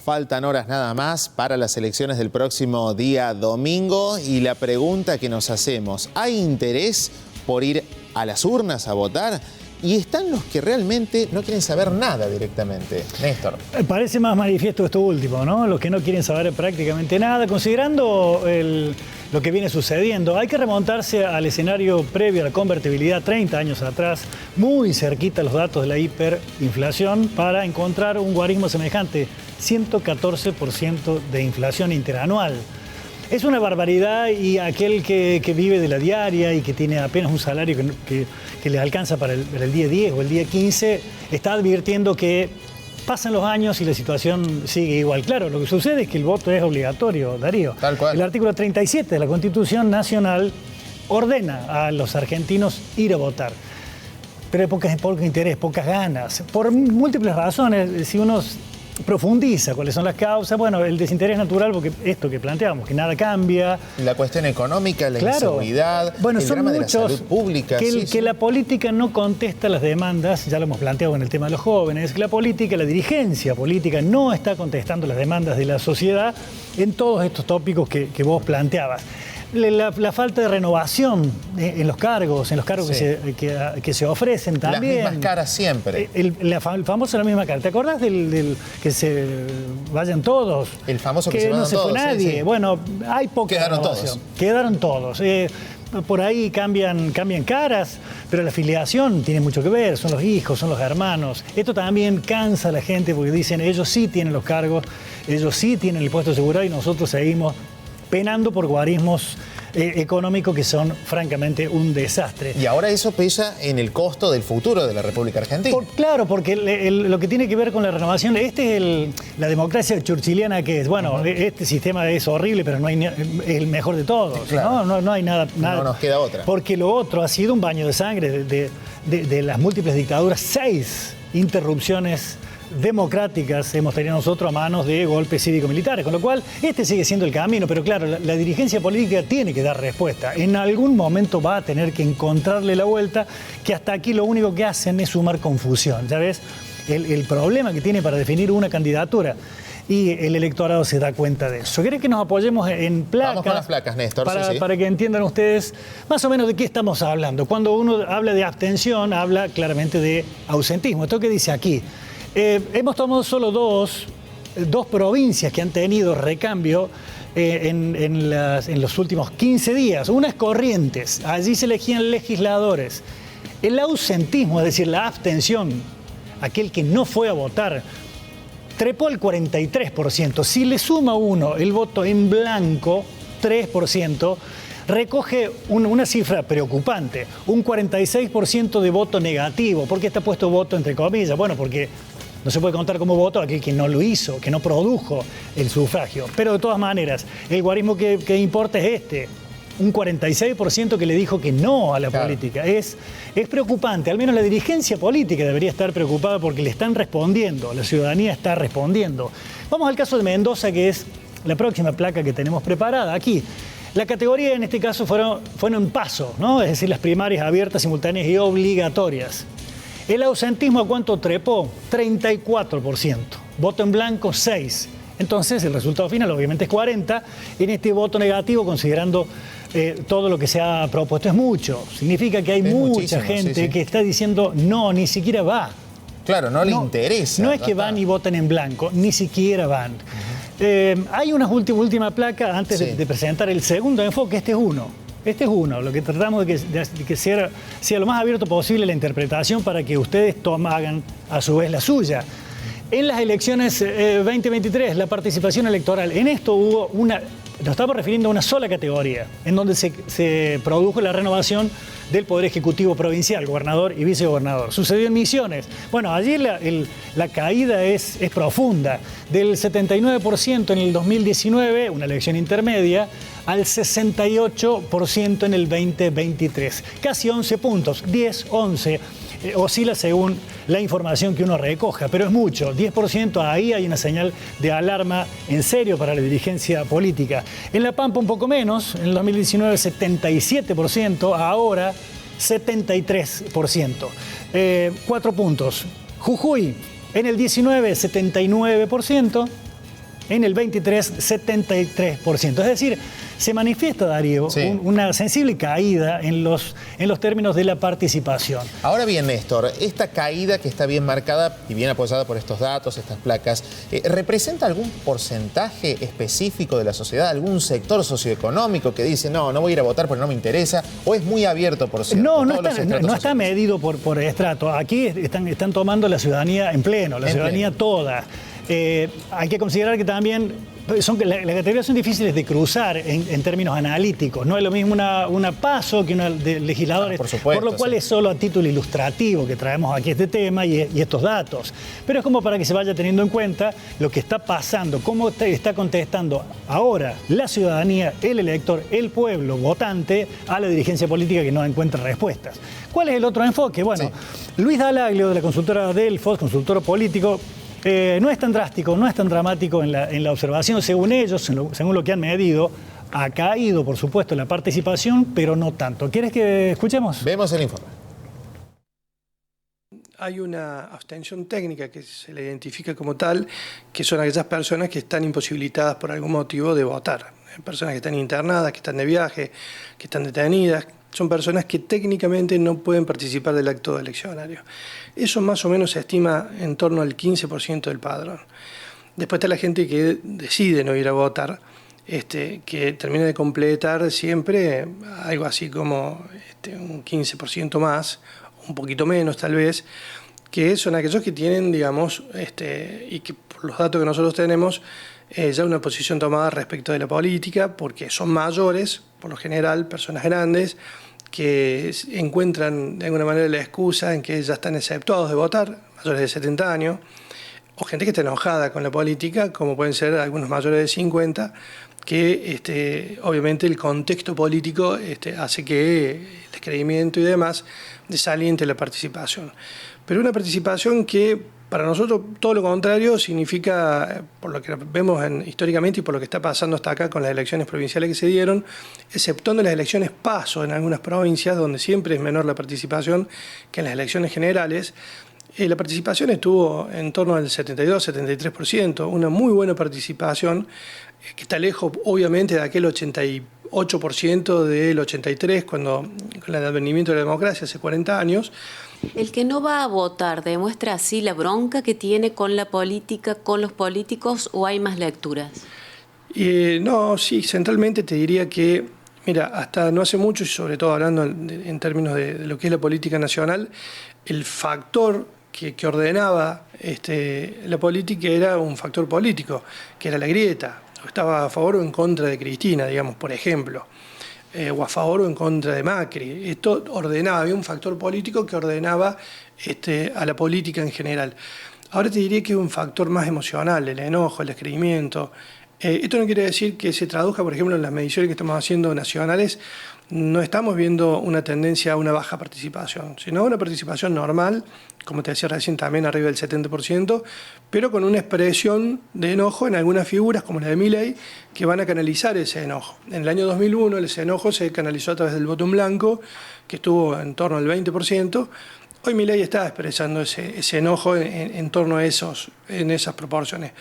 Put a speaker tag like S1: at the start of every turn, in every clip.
S1: Faltan horas nada más para las elecciones del próximo día domingo y la pregunta que nos hacemos, ¿hay interés por ir a las urnas a votar? Y están los que realmente no quieren saber nada directamente. Néstor.
S2: Parece más manifiesto esto último, ¿no? Los que no quieren saber prácticamente nada, considerando lo que viene sucediendo. Hay que remontarse al escenario previo a la convertibilidad 30 años atrás, muy cerquita a los datos de la hiperinflación, para encontrar un guarismo semejante, 114% de inflación interanual. Es una barbaridad y aquel que vive de la diaria y que tiene apenas un salario que le alcanza para el día 10 o el día 15, está advirtiendo que pasan los años y la situación sigue igual. Claro, lo que sucede es que el voto es obligatorio, Darío.
S1: Tal cual.
S2: El artículo 37 de la Constitución Nacional ordena a los argentinos ir a votar. Pero hay poco interés, pocas ganas, por múltiples razones. Si uno profundiza cuáles son las causas, bueno, el desinterés natural, porque esto que planteamos, que nada cambia.
S1: La cuestión económica, la
S2: claro,
S1: inseguridad,
S2: bueno,
S1: el drama de la salud pública.
S2: Que la política no contesta las demandas, ya lo hemos planteado en el tema de los jóvenes, que la dirigencia política no está contestando las demandas de la sociedad en todos estos tópicos que vos planteabas. La falta de renovación en los cargos sí, que se ofrecen también.
S1: Las mismas caras siempre.
S2: El famoso la misma cara. ¿Te acordás del que se vayan todos?
S1: El famoso que se
S2: no
S1: vayan
S2: se
S1: todos.
S2: fue nadie.
S1: Sí.
S2: Bueno, hay poca renovación. Quedaron todos. Por ahí cambian caras, pero la afiliación tiene mucho que ver, son los hijos, son los hermanos. Esto también cansa a la gente porque dicen, ellos sí tienen los cargos, ellos sí tienen el puesto asegurado y nosotros seguimos penando por guarismos económicos que son francamente un desastre.
S1: Y ahora eso pesa en el costo del futuro de la República Argentina.
S2: Claro, porque lo que tiene que ver con la renovación, la democracia churchiliana que es, bueno, este sistema es horrible, pero es el mejor de todos. Claro. No hay nada.
S1: No nos queda otra.
S2: Porque lo otro ha sido un baño de sangre de las múltiples dictaduras, 6 interrupciones democráticas hemos tenido nosotros a manos de golpes cívico-militares, con lo cual este sigue siendo el camino, pero claro, la dirigencia política tiene que dar respuesta. En algún momento va a tener que encontrarle la vuelta, que hasta aquí lo único que hacen es sumar confusión, ¿ya ves? El problema que tiene para definir una candidatura. Y el electorado se da cuenta de eso. ¿Querés que nos apoyemos en placas?
S1: Vamos con las placas, Néstor.
S2: Para que entiendan ustedes más o menos de qué estamos hablando. Cuando uno habla de abstención, habla claramente de ausentismo. ¿Esto qué dice aquí? Hemos tomado solo dos provincias que han tenido recambio en los últimos 15 días. Una es Corrientes, allí se elegían legisladores. El ausentismo, es decir, la abstención, aquel que no fue a votar, trepó al 43%. Si le suma uno el voto en blanco, 3%, recoge una cifra preocupante, un 46% de voto negativo. ¿Por qué está puesto voto entre comillas? Bueno, porque no se puede contar como voto aquel que no lo hizo, que no produjo el sufragio. Pero de todas maneras, el guarismo que importa es un 46% que le dijo que no a la política. Es preocupante, al menos la dirigencia política debería estar preocupada porque le están respondiendo, la ciudadanía está respondiendo. Vamos al caso de Mendoza, que es la próxima placa que tenemos preparada aquí. La categoría en este caso fueron en paso, ¿no? Es decir, las primarias abiertas, simultáneas y obligatorias. El ausentismo, ¿a cuánto trepó? 34%. Voto en blanco, 6%. Entonces, el resultado final obviamente es 40%. En este voto negativo, considerando todo lo que se ha propuesto, es mucho. Significa que hay mucha gente que está diciendo no, ni siquiera va.
S1: Claro, no le interesa.
S2: No es que van y votan en blanco, ni siquiera van. Hay una última placa antes de presentar el segundo enfoque. Este es uno. Lo que tratamos de que sea lo más abierto posible la interpretación para que ustedes hagan a su vez la suya. En las elecciones 2023, la participación electoral, en esto nos estamos refiriendo a una sola categoría, en donde se produjo la renovación del Poder Ejecutivo Provincial, gobernador y vicegobernador. Sucedió en Misiones. Bueno, allí la caída es profunda. Del 79% en el 2019, una elección intermedia, al 68% en el 2023. Casi 11 puntos, 10, 11. Oscila según la información que uno recoja, pero es mucho, 10%, ahí hay una señal de alarma en serio para la dirigencia política. En La Pampa un poco menos, en el 2019 77%, ahora 73%. 4 puntos. Jujuy, en el 19 79%, en el 23, 73%. Es decir, se manifiesta, Darío,
S1: sí,
S2: una sensible caída en los términos de la participación.
S1: Ahora bien, Néstor, esta caída que está bien marcada y bien apoyada por estos datos, estas placas, ¿representa algún porcentaje específico de la sociedad, algún sector socioeconómico que dice, no voy a ir a votar porque no me interesa, o es muy abierto por cierto?
S2: No está medido por estrato. Aquí están tomando la ciudadanía en pleno, la ciudadanía toda. Hay que considerar que también las categorías son difíciles de cruzar en términos analíticos. No es lo mismo una PASO que una de legisladores,
S1: por supuesto,
S2: por lo cual es solo a título ilustrativo que traemos aquí este tema y estos datos. Pero es como para que se vaya teniendo en cuenta lo que está pasando, cómo está contestando ahora la ciudadanía, el elector, el pueblo votante a la dirigencia política que no encuentra respuestas. ¿Cuál es el otro enfoque? Bueno, sí, Luis Dallaglio, de la consultora Delfos, consultor político, no es tan drástico, no es tan dramático en la observación. Según ellos, según lo que han medido, ha caído, por supuesto, la participación, pero no tanto. ¿Quieres que escuchemos?
S1: Vemos el informe.
S3: Hay una abstención técnica que se le identifica como tal, que son aquellas personas que están imposibilitadas por algún motivo de votar. Personas que están internadas, que están de viaje, que están detenidas. Son personas que técnicamente no pueden participar del acto eleccionario. Eso más o menos se estima en torno al 15% del padrón. Después está la gente que decide no ir a votar, que termina de completar siempre algo así como un 15% más, un poquito menos tal vez, que son aquellos que tienen, digamos, y que por los datos que nosotros tenemos, ya una posición tomada respecto de la política, porque son mayores, por lo general, personas grandes, que encuentran de alguna manera la excusa en que ya están exceptuados de votar, mayores de 70 años, o gente que está enojada con la política, como pueden ser algunos mayores de 50, que obviamente el contexto político hace que el descreimiento y demás desaliente la participación. Pero una participación que para nosotros todo lo contrario significa, por lo que vemos históricamente y por lo que está pasando hasta acá con las elecciones provinciales que se dieron, exceptuando las elecciones PASO en algunas provincias, donde siempre es menor la participación que en las elecciones generales, la participación estuvo en torno al 72-73%, una muy buena participación, que está lejos obviamente de aquel 88% del 83%, con el advenimiento de la democracia hace 40 años.
S4: El que no va a votar demuestra así la bronca que tiene con la política, con los políticos, ¿o hay más lecturas?
S3: No, sí, centralmente te diría que, mira, hasta no hace mucho, y sobre todo hablando en términos de lo que es la política nacional, el factor que ordenaba la política era un factor político, que era la grieta. Estaba a favor o en contra de Cristina, digamos, por ejemplo. O a favor o en contra de Macri. Esto ordenaba, había un factor político que ordenaba a la política en general. Ahora te diría que es un factor más emocional, el enojo, el descreimiento. Esto no quiere decir que se traduzca, por ejemplo, en las mediciones que estamos haciendo nacionales, no estamos viendo una tendencia a una baja participación, sino una participación normal, como te decía recién, también arriba del 70%, pero con una expresión de enojo en algunas figuras, como la de Milei, que van a canalizar ese enojo. En el año 2001 ese enojo se canalizó a través del voto en blanco, que estuvo en torno al 20%. Hoy Milei está expresando ese enojo en torno a en esas proporciones.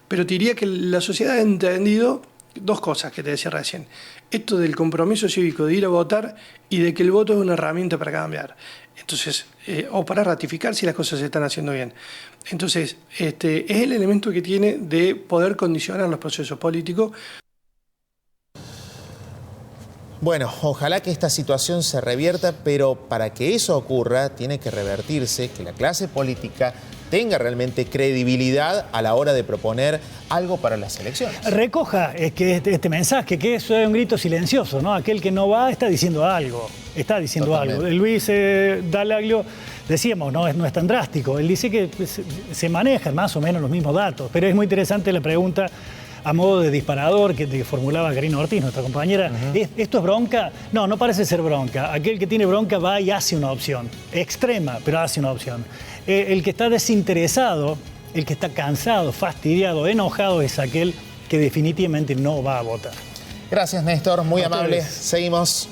S3: Pero te diría que la sociedad ha entendido dos cosas que te decía recién. Esto del compromiso cívico de ir a votar y de que el voto es una herramienta para cambiar. Entonces, o para ratificar si las cosas se están haciendo bien. Entonces, es el elemento que tiene de poder condicionar los procesos políticos.
S1: Bueno, ojalá que esta situación se revierta, pero para que eso ocurra tiene que revertirse, que la clase política tenga realmente credibilidad a la hora de proponer algo para las elecciones.
S2: Recoja este mensaje, que es un grito silencioso, ¿no? Aquel que no va está diciendo algo, algo. Luis Dallaglio, decíamos, no es tan drástico. Él dice que se manejan más o menos los mismos datos, pero es muy interesante la pregunta a modo de disparador que formulaba Karina Ortiz, nuestra compañera. ¿Esto es bronca? No parece ser bronca. Aquel que tiene bronca va y hace una opción. Extrema, pero hace una opción. El que está desinteresado, el que está cansado, fastidiado, enojado, es aquel que definitivamente no va a votar.
S1: Gracias, Néstor. Muy amable. Seguimos.